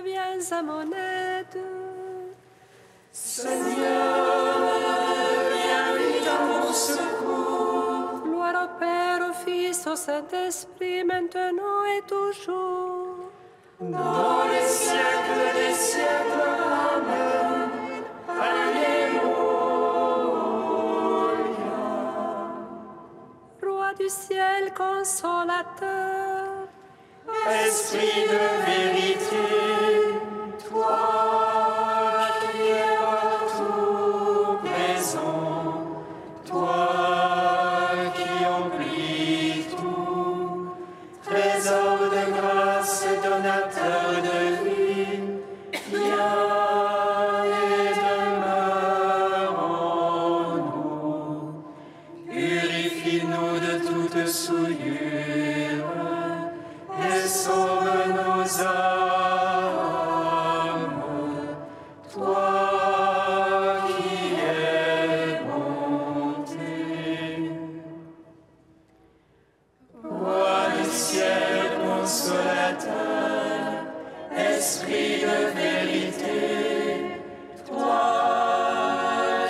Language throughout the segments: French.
viens à mon aide. Seigneur, viens vite à mon secours. Gloire au Père, au Fils, au Saint-Esprit, maintenant et toujours. Dans les siècles des siècles, Amen. Alléluia. Roi du ciel, consolateur, Esprit de vérité, toi qui es partout présent, toi qui emplis tout, trésor de grâce, donateur de vie, viens et demeure en nous. Purifie-nous de toute souillure et sauve nos âmes. Toi qui es bonté. Roi du ciel consolateur, Esprit de vérité, toi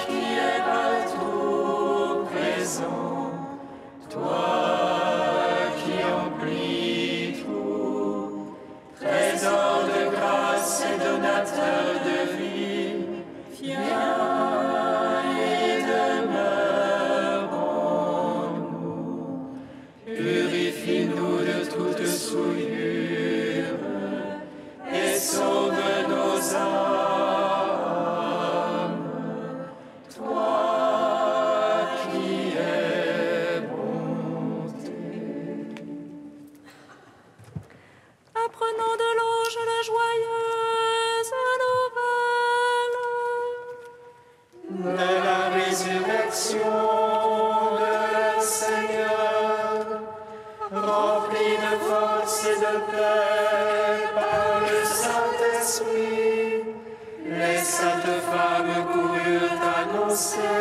qui es partout présent, toi qui emplis tout, trésor de grâce et donateur de vie, viens et demeure en nous. Purifie-nous de toute souillure et sauve nos âmes. Toi qui es bonté. apprenons de l'ange la joyeuse nouvelle. De la résurrection de notre Seigneur, rempli de force et de paix par le Saint-Esprit, les saintes femmes coururent annoncer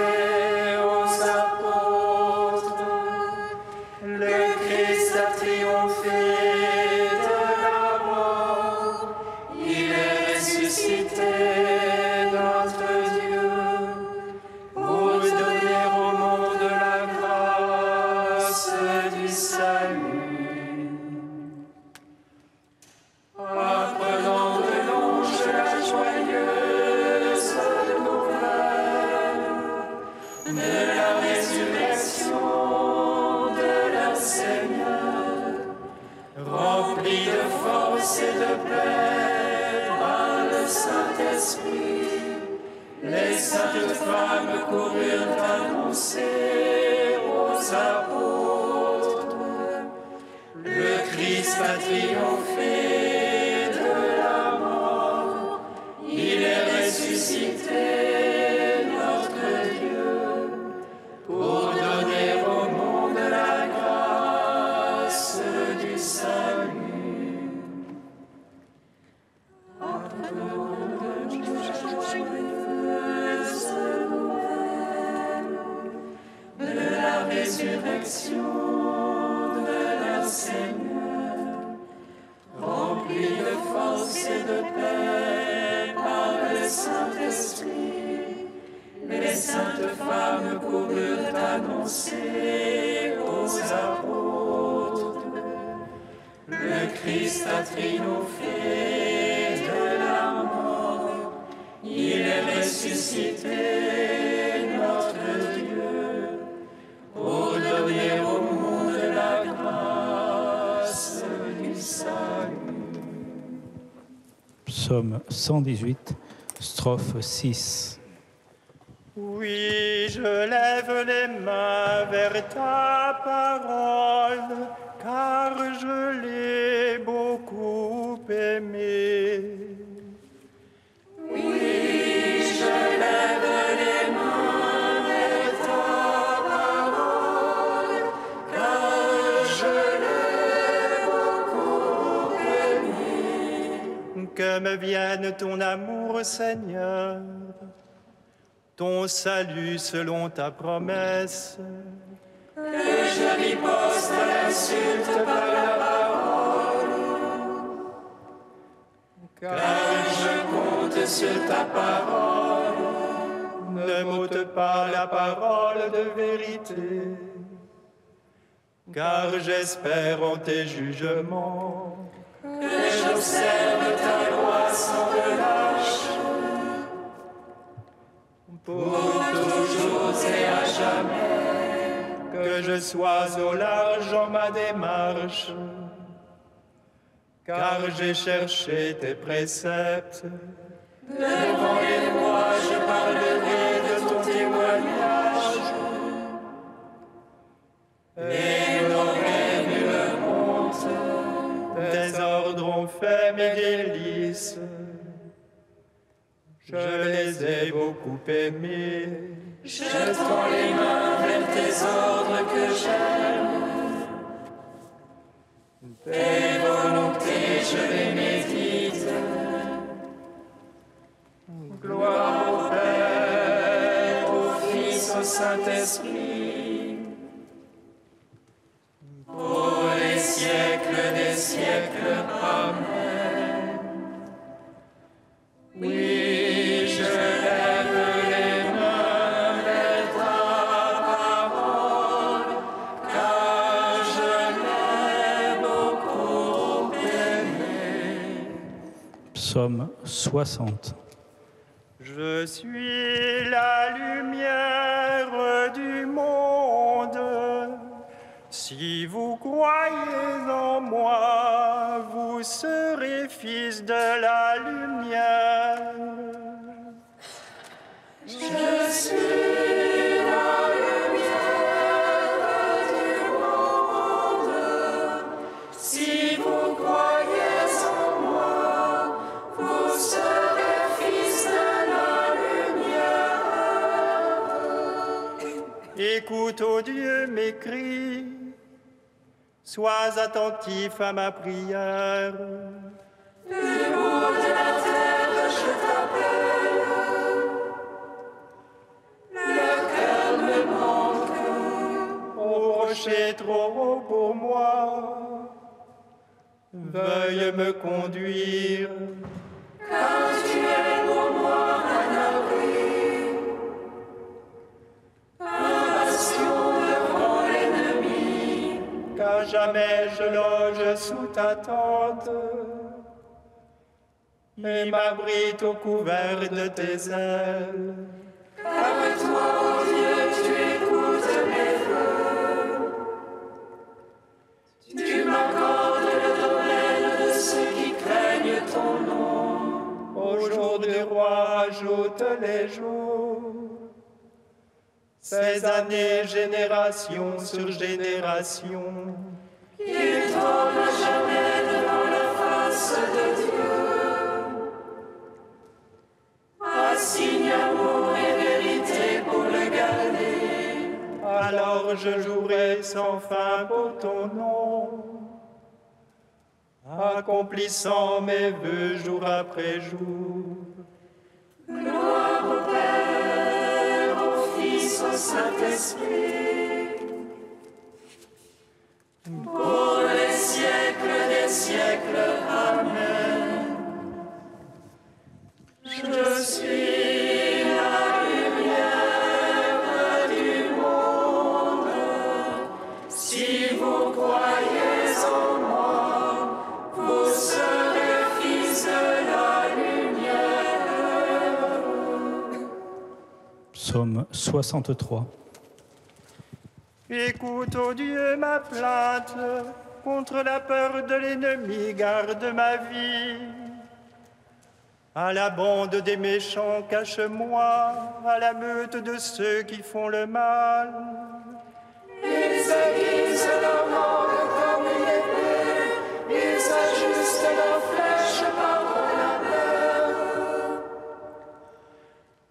aux apôtres: le Christ a triomphé de la mort, il est ressuscité, notre Dieu, pour donner au monde la grâce du salut. Apprenant de l'ange la joyeuse nouvelle de la résurrection de notre Seigneur, rempli de force et de paix par le Saint-Esprit, les saintes femmes coururent annoncer aux apôtres: le Christ a triomphé de la mort, il est ressuscité, notre Dieu, pour donner au monde la grâce du salut. Apprenons de la joyeuse nouvelle de la résurrection de notre Seigneur, rempli de force et de paix par le Saint-Esprit, les saintes femmes coururent annoncer aux apôtres: le Christ a triomphé de la mort, il est ressuscité, notre Dieu, pour donner au monde la grâce du salut. Psaume 118, strophe 6. Oui, je lève les mains vers ta parole, car je l'ai beaucoup aimée. Oui, je lève les mains vers ta parole, car je l'ai beaucoup aimée. Que me vienne ton amour, Seigneur, ton salut selon ta promesse. Que je riposte à l'insulte par la parole, car sur ta parole. Ne m'ôte pas la parole de vérité, car j'espère en tes jugements. Que j'observe ta loi sans relâche, pour toujours et à jamais. Que je sois au large en ma démarche, car j'ai cherché tes préceptes. Devant les rois, je parlerai de ton témoignage, et n'aurai nulle honte. Tes ordres ont fait mes délices, je les ai beaucoup aimés. Je tends les mains vers tes ordres que j'aime. Tes volontés, je les médite. Gloire au Père, Au Fils, au Saint-Esprit, pour les siècles des siècles. Amen. Oui, je lève les mains vers ta parole, car je l'ai beaucoup aimé. Psaume 60. je suis la lumière du monde. Si vous croyez en moi, vous serez fils de la lumière. Je suis la lumière du monde. Si vous croyez en moi, vous serez fils de la lumière. Écoute, ô Dieu, mes cris. Sois attentif à ma prière. Du haut de la terre, je t'appelle. Le cœur me manque. Ô rocher trop haut pour moi, veuille me conduire. Car tu es pour moi un abri, un bastion devant l'ennemi. Qu'à jamais je loge sous ta tente et m'abrite au couvert de tes ailes. Car toi, ô Dieu, tu écoutes mes vœux. Tu m'accordes le domaine de ceux qui craignent ton nom. Au jour du roi, ajoute les jours. Ces années, génération sur génération. Il tombe jamais devant la face de Dieu. Assigne amour et vérité pour le garder. Alors je jouerai sans fin pour ton nom, accomplissant mes vœux jour après jour. Gloire au Père, au Fils, au Saint-Esprit, pour les siècles des siècles. Amen. Je suis la lumière du monde. Si vous croyez en moi, vous serez fils de la lumière. Psaume 63. Écoute, ô Dieu, ma plainte, contre la peur de l'ennemi, garde ma vie. À la bande des méchants, cache-moi, à la meute de ceux qui font le mal. Ils aiguisent leur langue comme une épée, ils ajustent leurs flèches par la main.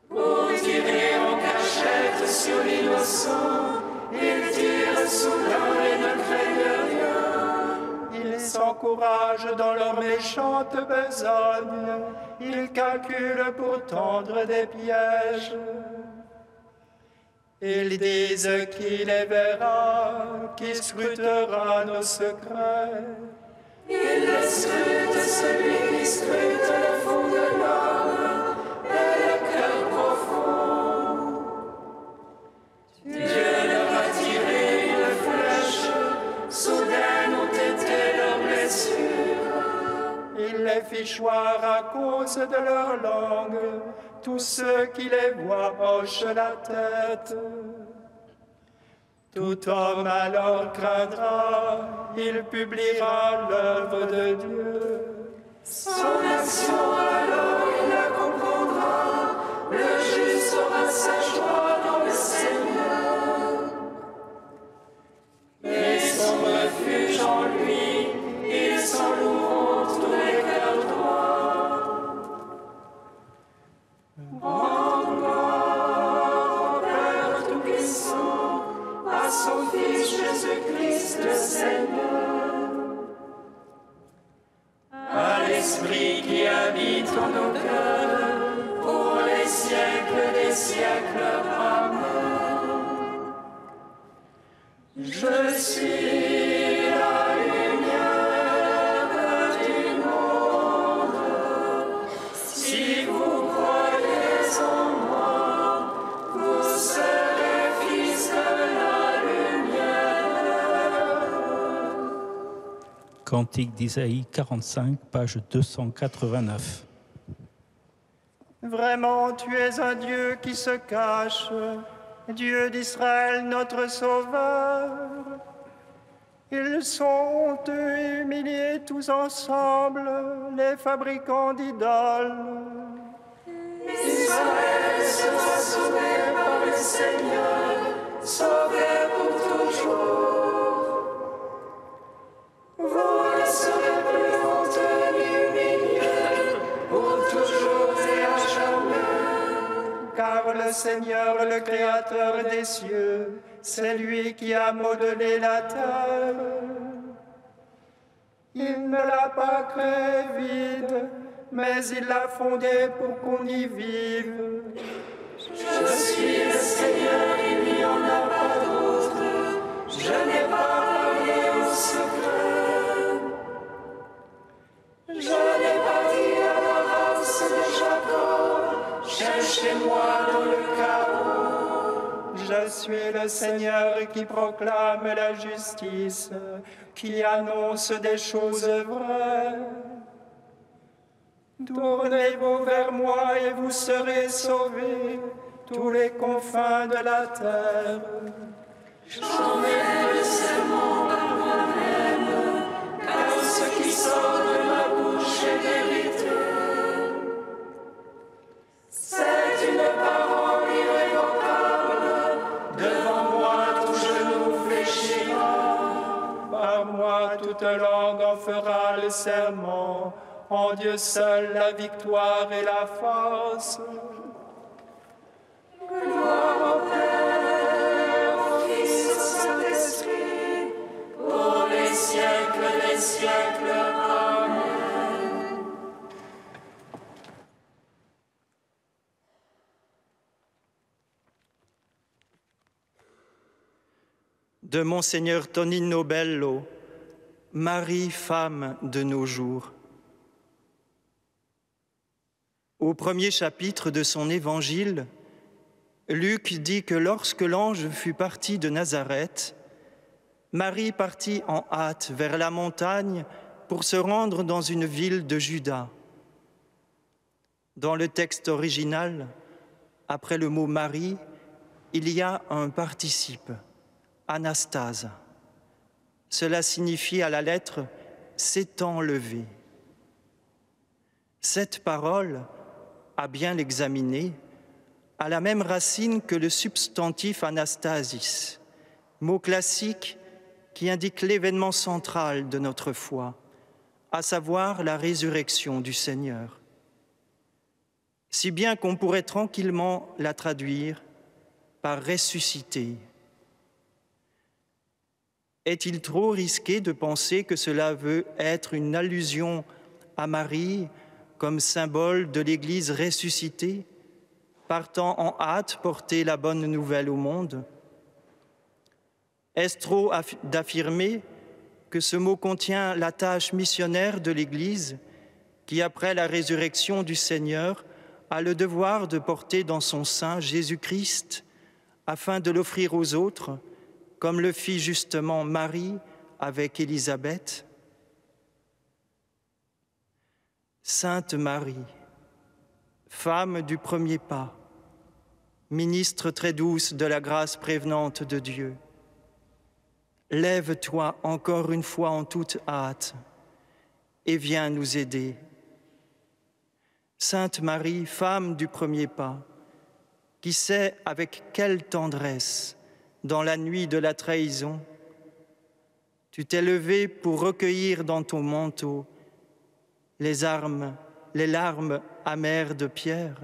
Pour tirer en cachette sur l'innocent, ils tirent soudain et ne craignent rien. Ils s'encouragent dans leur méchante besogne, ils calculent pour tendre des pièges. Ils disent qui les verra, qui scrutera nos secrets. Il scrute celui qui scrute le fond de l'homme et le cœur profond. Dieu leur a tiré une flèche, soudaines ont été leurs blessures. Il les fit choir à cause de leur langue. Tous ceux qui les voient hochent la tête. Tout homme alors craindra, il publiera l'œuvre de Dieu. Son action alors il la comprendra, le juste aura sa joie dans le Seigneur. Et son refuge en lui, ils s'en loueront tous les cœurs droits. Rends gloire au Père Tout-Puissant, à son Fils Jésus-Christ le Seigneur, à l'Esprit qui habite en nos cœurs, pour les siècles des siècles. Amen. Je suis la lumière du monde. Si vous croyez en moi, vous serez fils de la lumière. Cantique d'Isaïe 45, page 289. Vraiment, tu es un Dieu qui se cache, Dieu d'Israël, notre Sauveur. Ils sont honteux et humiliés tous ensemble, les fabricants d'idoles. Israël sera sauvé par le Seigneur, sauvé pour toujours. Vous ne serez plus honteux ni humiliés, pour toujours et à jamais. Car le Seigneur, le Créateur des cieux, c'est lui qui a modelé la terre. Il ne l'a pas créée vide, mais il l'a fondée pour qu'on y vive. Je suis le Seigneur, il n'y en a pas d'autre. Je n'ai pas parlé au secret. Je n'ai pas dit à la race de Jacob, cherchez-moi dans le chaos. Je suis le Seigneur qui proclame la justice, qui annonce des choses vraies. Tournez-vous vers moi et vous serez sauvés, tous les confins de la terre. J'emmène le serment par moi-même, car ce qui sort de ma bouche est vérité. C'est une parole irrévocable, devant moi tout genou fléchira. Par moi toute langue en fera le serment, en Dieu seul la victoire et la force. Gloire au Père, au Fils, au Saint-Esprit, pour les siècles des siècles. Amen. De Monseigneur Tonino Bello, Marie, femme de nos jours. Au premier chapitre de son évangile, Luc dit que lorsque l'ange fut parti de Nazareth, Marie partit en hâte vers la montagne pour se rendre dans une ville de Juda. Dans le texte original, après le mot Marie, il y a un participe, Anastase. Cela signifie à la lettre « s'étant levé ». Cette parole, à bien l'examiner, a la même racine que le substantif anastasis, mot classique qui indique l'événement central de notre foi, à savoir la résurrection du Seigneur. Si bien qu'on pourrait tranquillement la traduire par ressusciter. Est-il trop risqué de penser que cela veut être une allusion à Marie comme symbole de l'Église ressuscitée, partant en hâte porter la bonne nouvelle au monde? Est-ce trop d'affirmer que ce mot contient la tâche missionnaire de l'Église qui, après la résurrection du Seigneur, a le devoir de porter dans son sein Jésus-Christ afin de l'offrir aux autres, comme le fit justement Marie avec Élisabeth. Sainte Marie, femme du premier pas, ministre très douce de la grâce prévenante de Dieu, lève-toi encore une fois en toute hâte et viens nous aider. Sainte Marie, femme du premier pas, qui sait avec quelle tendresse, dans la nuit de la trahison, tu t'es levée pour recueillir dans ton manteau les larmes amères de Pierre.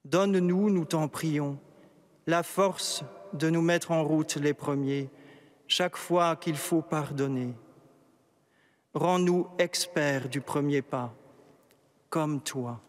Donne-nous, nous t'en prions, la force de nous mettre en route les premiers, chaque fois qu'il faut pardonner. Rends-nous experts du premier pas, comme toi.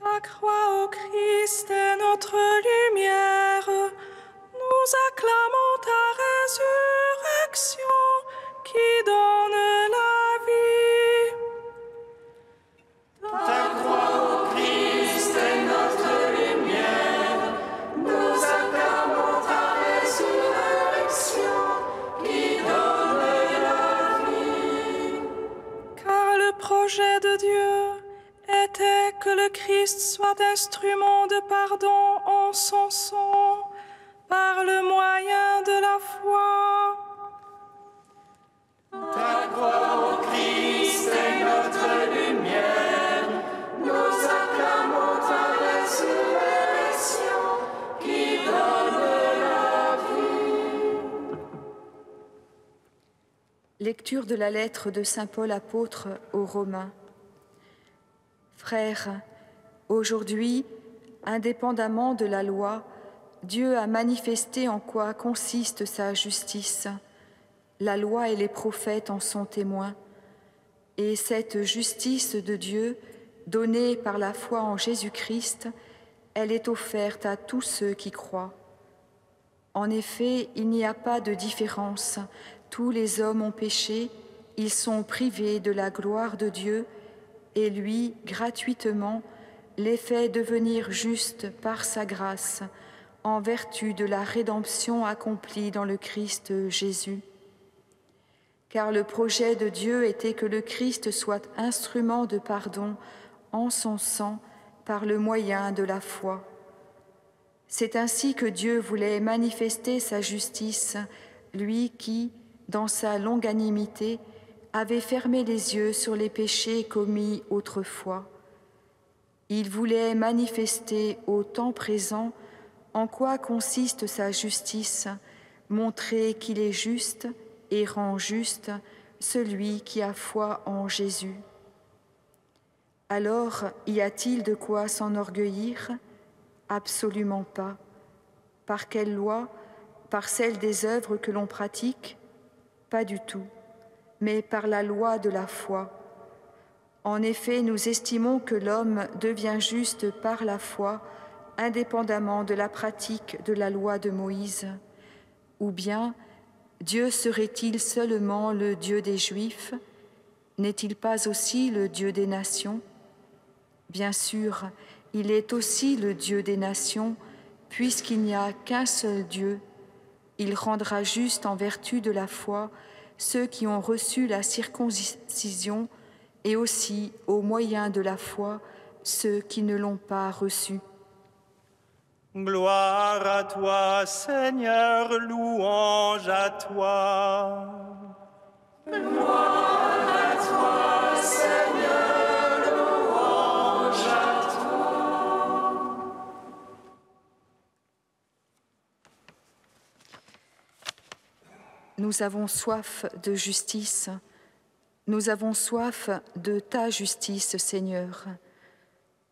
Ta croix, ô Christ, est notre lumière. Nous acclamons ta résurrection qui donne la vie. Ta croix, ô Christ, est notre lumière. Nous acclamons ta résurrection qui donne la vie. Car le projet de Dieu était que le Christ soit instrument de pardon en son sang, par le moyen de la foi. Ta croix, ô Christ, est notre lumière. Nous acclamons ta résurrection qui donne la vie. Lecture de la lettre de saint Paul apôtre aux Romains. Frères, aujourd'hui, indépendamment de la loi, Dieu a manifesté en quoi consiste sa justice. La loi et les prophètes en sont témoins. Et cette justice de Dieu, donnée par la foi en Jésus-Christ, elle est offerte à tous ceux qui croient. En effet, il n'y a pas de différence. Tous les hommes ont péché, ils sont privés de la gloire de Dieu, et lui, gratuitement, les fait devenir justes par sa grâce, en vertu de la rédemption accomplie dans le Christ Jésus. Car le projet de Dieu était que le Christ soit instrument de pardon en son sang par le moyen de la foi. C'est ainsi que Dieu voulait manifester sa justice, lui qui, dans sa longanimité, avait fermé les yeux sur les péchés commis autrefois. Il voulait manifester au temps présent en quoi consiste sa justice, montrer qu'il est juste et rend juste celui qui a foi en Jésus. Alors, y a-t-il de quoi s'enorgueillir? Absolument pas. Par quelle loi? Par celle des œuvres que l'on pratique? Pas du tout, mais par la loi de la foi. En effet, nous estimons que l'homme devient juste par la foi, indépendamment de la pratique de la loi de Moïse. Ou bien, Dieu serait-il seulement le Dieu des Juifs? N'est-il pas aussi le Dieu des nations? Bien sûr, il est aussi le Dieu des nations, puisqu'il n'y a qu'un seul Dieu. Il rendra juste en vertu de la foi ceux qui ont reçu la circoncision et aussi, au moyen de la foi, ceux qui ne l'ont pas reçue. Gloire à toi, Seigneur, louange à toi. Gloire à toi, Seigneur, louange à toi. Nous avons soif de justice. Nous avons soif de ta justice, Seigneur.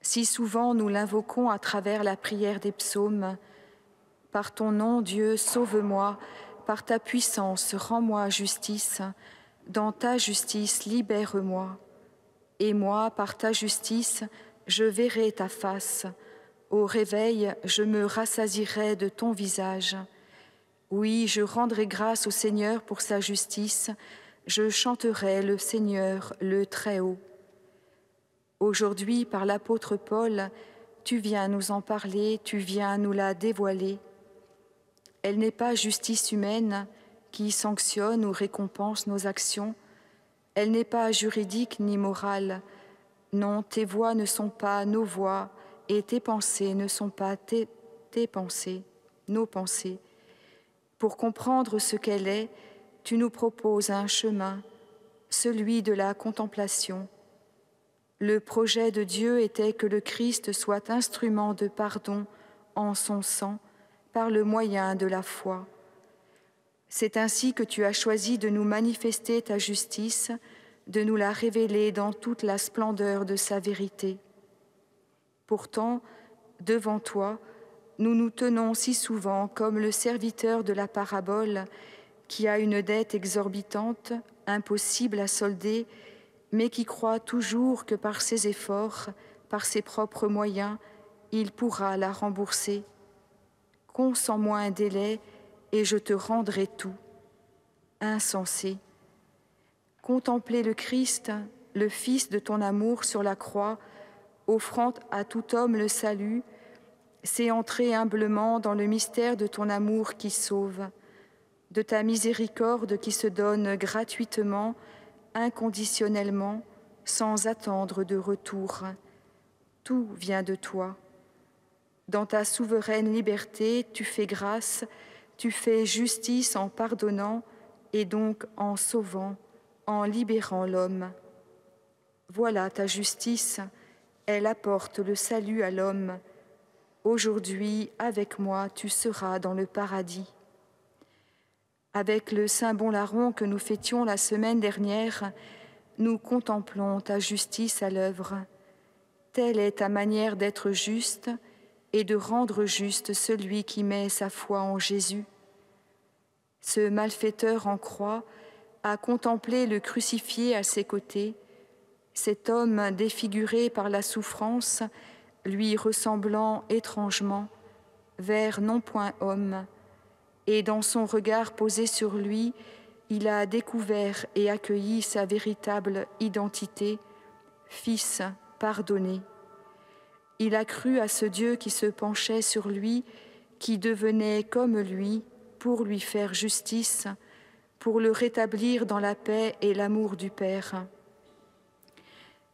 Si souvent nous l'invoquons à travers la prière des psaumes. Par ton nom, Dieu, sauve-moi, par ta puissance, rends-moi justice. Dans ta justice, libère-moi. Et moi, par ta justice, je verrai ta face. Au réveil, je me rassasierai de ton visage. Oui, je rendrai grâce au Seigneur pour sa justice. Je chanterai le Seigneur, le Très-Haut. Aujourd'hui, par l'apôtre Paul, tu viens nous en parler, tu viens nous la dévoiler. Elle n'est pas justice humaine qui sanctionne ou récompense nos actions. Elle n'est pas juridique ni morale. Non, tes voies ne sont pas nos voies et tes pensées ne sont pas tes pensées, nos pensées. Pour comprendre ce qu'elle est, tu nous proposes un chemin, celui de la contemplation. Le projet de Dieu était que le Christ soit instrument de pardon en son sang par le moyen de la foi. C'est ainsi que tu as choisi de nous manifester ta justice, de nous la révéler dans toute la splendeur de sa vérité. Pourtant, devant toi, nous nous tenons si souvent comme le serviteur de la parabole qui a une dette exorbitante, impossible à solder, mais qui croit toujours que par ses efforts, par ses propres moyens, il pourra la rembourser. Sans moins délai, et je te rendrai tout. Insensé. Contempler le Christ, le Fils de ton amour sur la croix, offrant à tout homme le salut, c'est entrer humblement dans le mystère de ton amour qui sauve, de ta miséricorde qui se donne gratuitement, inconditionnellement, sans attendre de retour. Tout vient de toi. Dans ta souveraine liberté, tu fais grâce, tu fais justice en pardonnant et donc en sauvant, en libérant l'homme. Voilà ta justice, elle apporte le salut à l'homme. Aujourd'hui, avec moi, tu seras dans le paradis. Avec le Saint Bon-Larron que nous fêtions la semaine dernière, nous contemplons ta justice à l'œuvre. Telle est ta manière d'être juste et de rendre juste celui qui met sa foi en Jésus. Ce malfaiteur en croix a contemplé le crucifié à ses côtés, cet homme défiguré par la souffrance, lui ressemblant étrangement, vers non point homme, et dans son regard posé sur lui, il a découvert et accueilli sa véritable identité, Fils pardonné. Il a cru à ce Dieu qui se penchait sur lui, qui devenait comme lui pour lui faire justice, pour le rétablir dans la paix et l'amour du Père.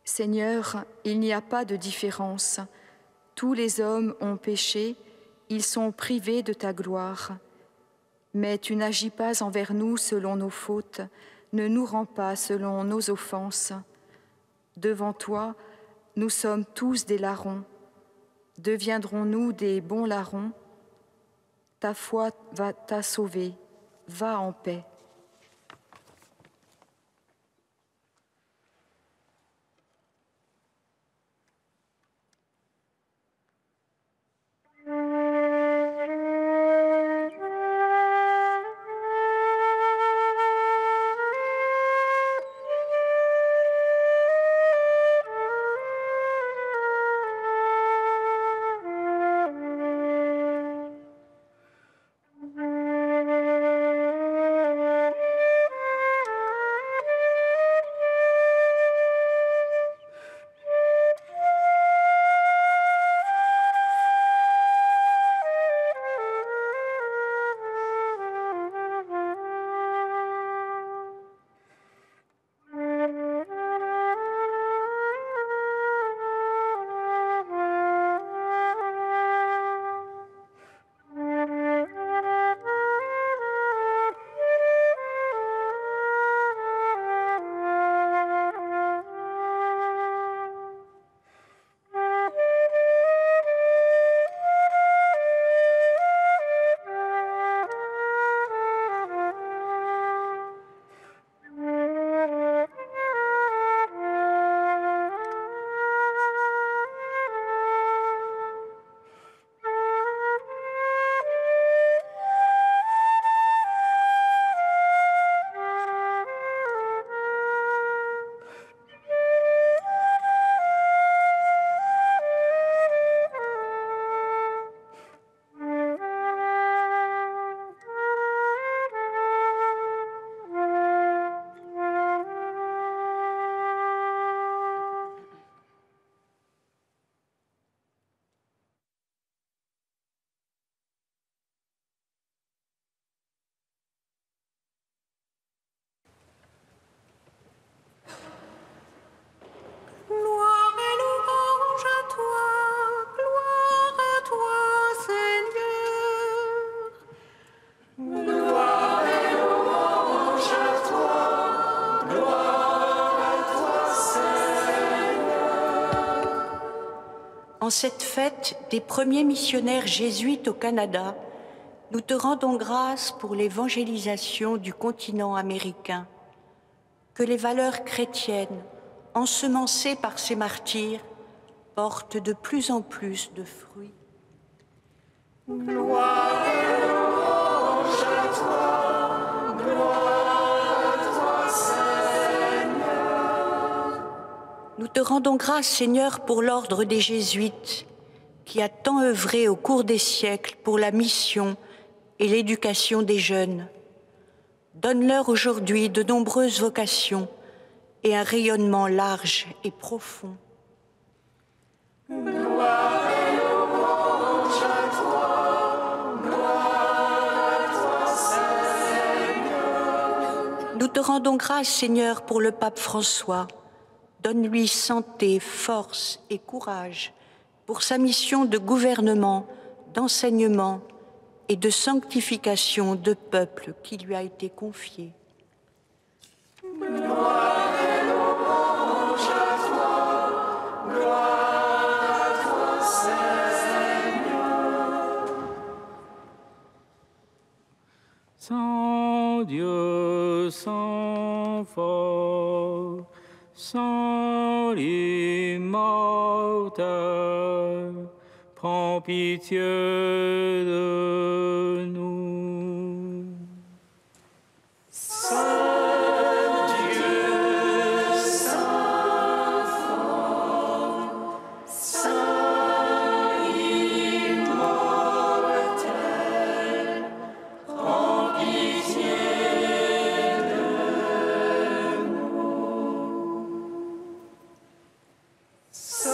Seigneur, il n'y a pas de différence. Tous les hommes ont péché, ils sont privés de ta gloire. Mais tu n'agis pas envers nous selon nos fautes, ne nous rends pas selon nos offenses. Devant toi, nous sommes tous des larrons. Deviendrons-nous des bons larrons? Ta foi t'a sauvé, va en paix. En cette fête des premiers missionnaires jésuites au Canada, nous te rendons grâce pour l'évangélisation du continent américain. Que les valeurs chrétiennes, ensemencées par ces martyrs, portent de plus en plus de fruits. Gloire et louange à toi, gloire à toi, Seigneur. Nous te rendons grâce, Seigneur, pour l'ordre des Jésuites, qui a tant œuvré au cours des siècles pour la mission et l'éducation des jeunes. Donne-leur aujourd'hui de nombreuses vocations et un rayonnement large et profond. Gloire et louange à toi, gloire à toi, Seigneur. Nous te rendons grâce, Seigneur, pour le pape François. Donne-lui santé, force et courage pour sa mission de gouvernement, d'enseignement et de sanctification de peuple qui lui a été confiée. Gloire et louange à toi, gloire à toi, Seigneur. Saint Dieu, Saint fort, Saint immortel, prends pitié de nous. Saint Dieu, Saint fort, Saint immortel, prends pitié de nous. Saint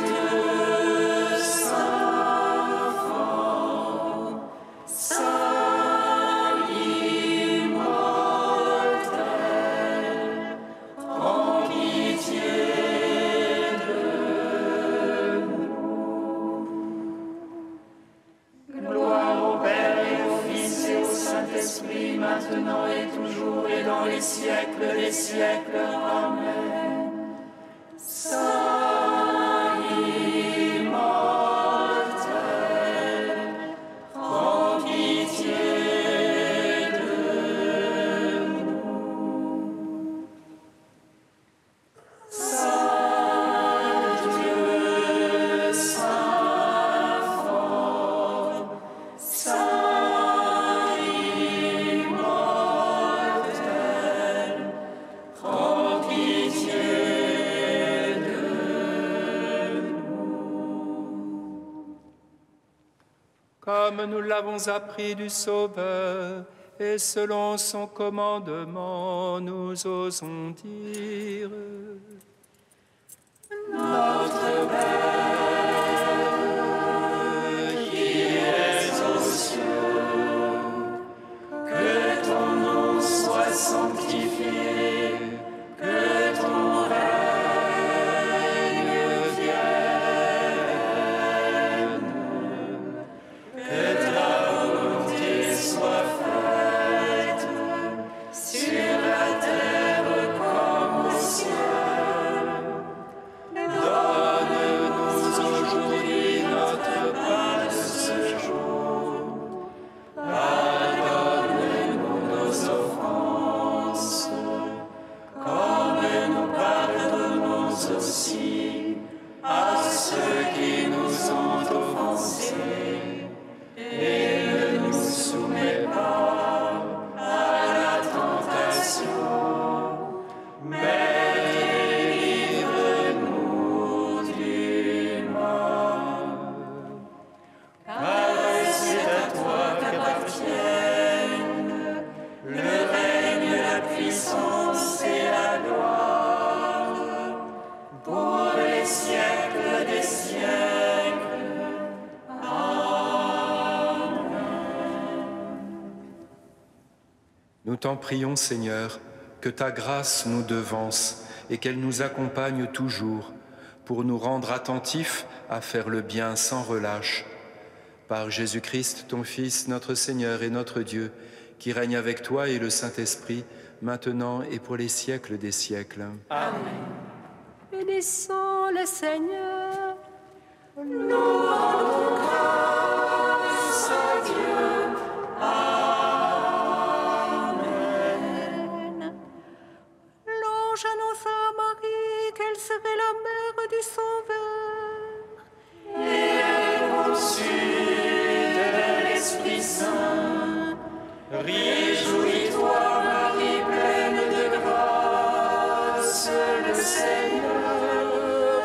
Dieu, Saint fort, Saint immortel, prends pitié de nous. Gloire au Père et au Fils et au Saint-Esprit, maintenant et toujours et dans les siècles des siècles. Amen. Saint immortel, prends pitié de nous. Saint Dieu, Saint fort, Saint immortel, prends pitié de Comme nous l'avons appris du Sauveur, et selon son commandement, nous osons dire: Notre Père, qui es aux cieux, que ton nom soit sanctifié, que ton règne vienne, que ta volonté soit faite sur la terre comme au ciel. Donne-nous aujourd'hui notre pain de ce jour. Pardonne-nous nos offenses, comme nous pardonnons aussi à ceux qui nous ont offensés. Et ne nous soumets pas à la tentation, mais délivre-nous du mal. Car c'est à toi qu'appartiennent le règne, la puissance et la gloire pour les siècles des siècles. Nous t'en prions, Seigneur, que ta grâce nous devance et qu'elle nous accompagne toujours pour nous rendre attentifs à faire le bien sans relâche. Par Jésus-Christ, ton Fils, notre Seigneur et notre Dieu, qui règne avec toi et le Saint-Esprit, maintenant et pour les siècles des siècles. Amen. Bénissons le Seigneur. Réjouis-toi, Marie, pleine de grâce, le Seigneur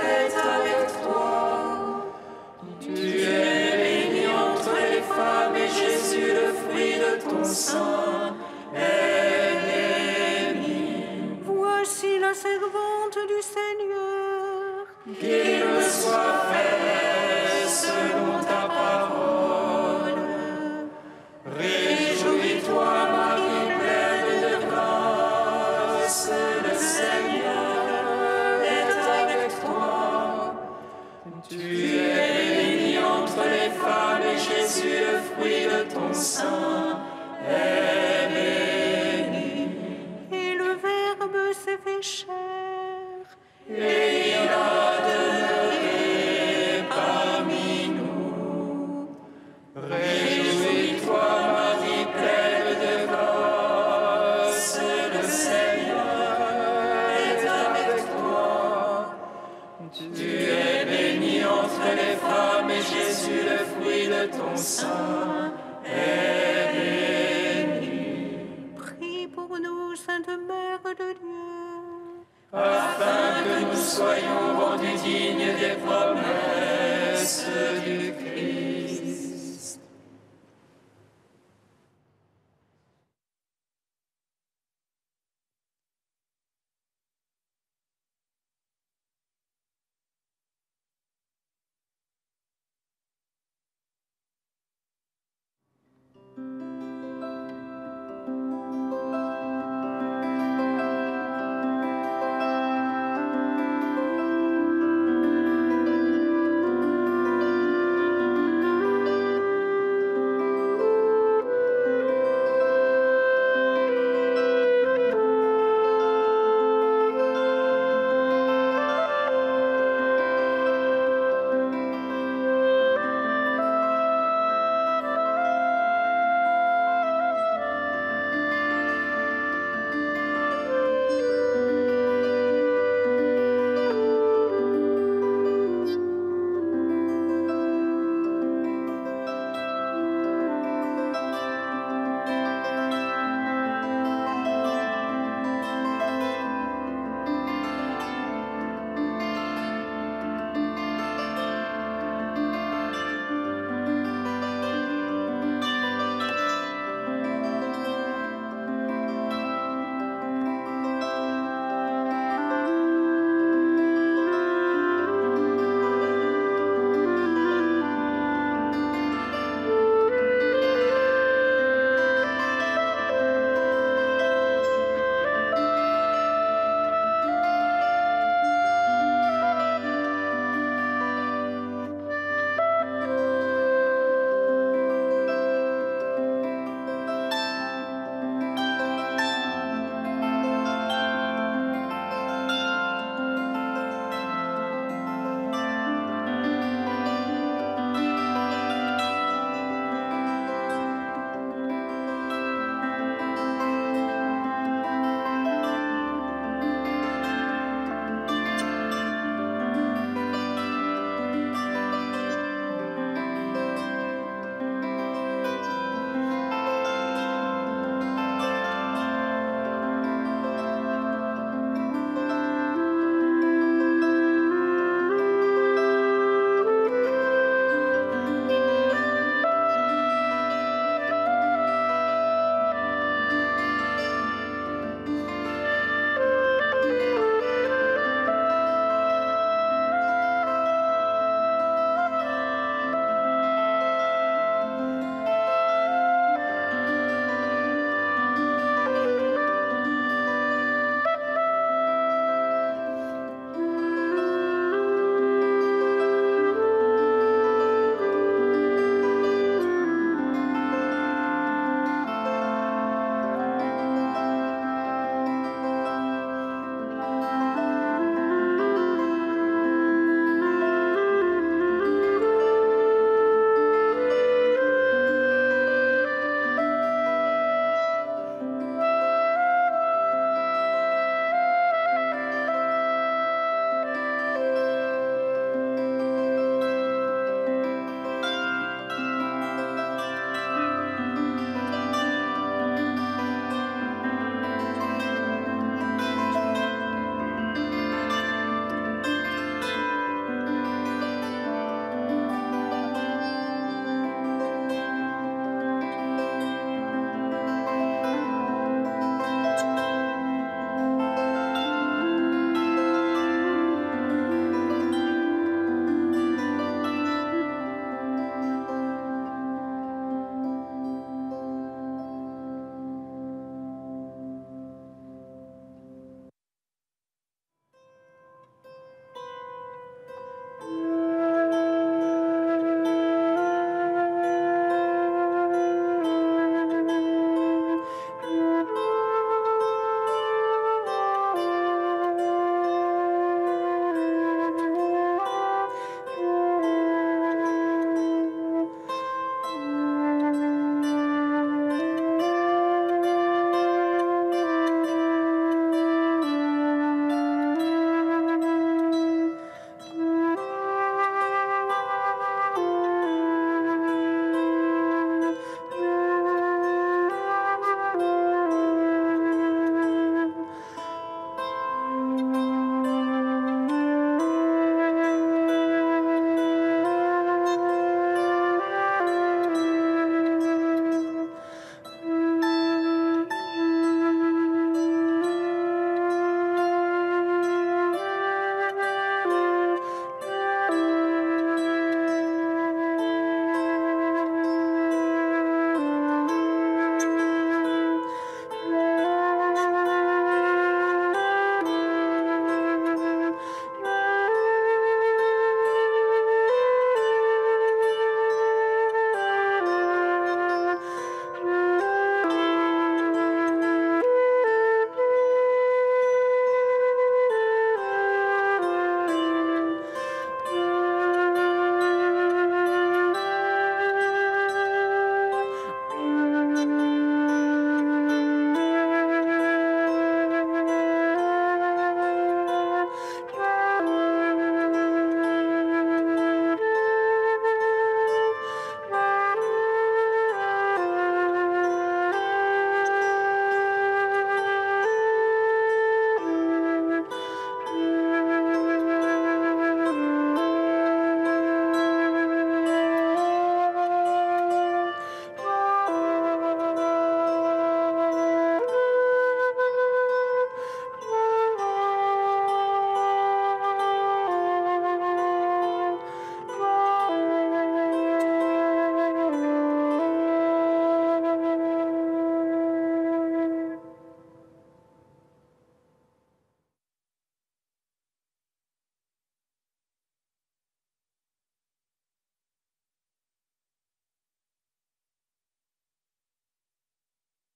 est avec toi. Tu es bénie entre les femmes et Jésus, le fruit de ton sein, est béni. Voici la servante du Seigneur. Qu'il me soit fait selon ta parole. Réjouis-toi, Marie, pleine de grâce, le Seigneur est avec toi. Tu es bénie entre les femmes et Jésus, le fruit de ton sein, est béni. Et le Verbe s'est fait chair. Et il a demeuré parmi nous. Réjouis-toi, Marie, pleine de grâce, le Seigneur est avec toi. Tu es bénie entre les femmes et Jésus, le fruit de ton sein, est béni. Prie pour nous, Sainte Mère de Dieu. Afin que nous soyons rendus dignes des promesses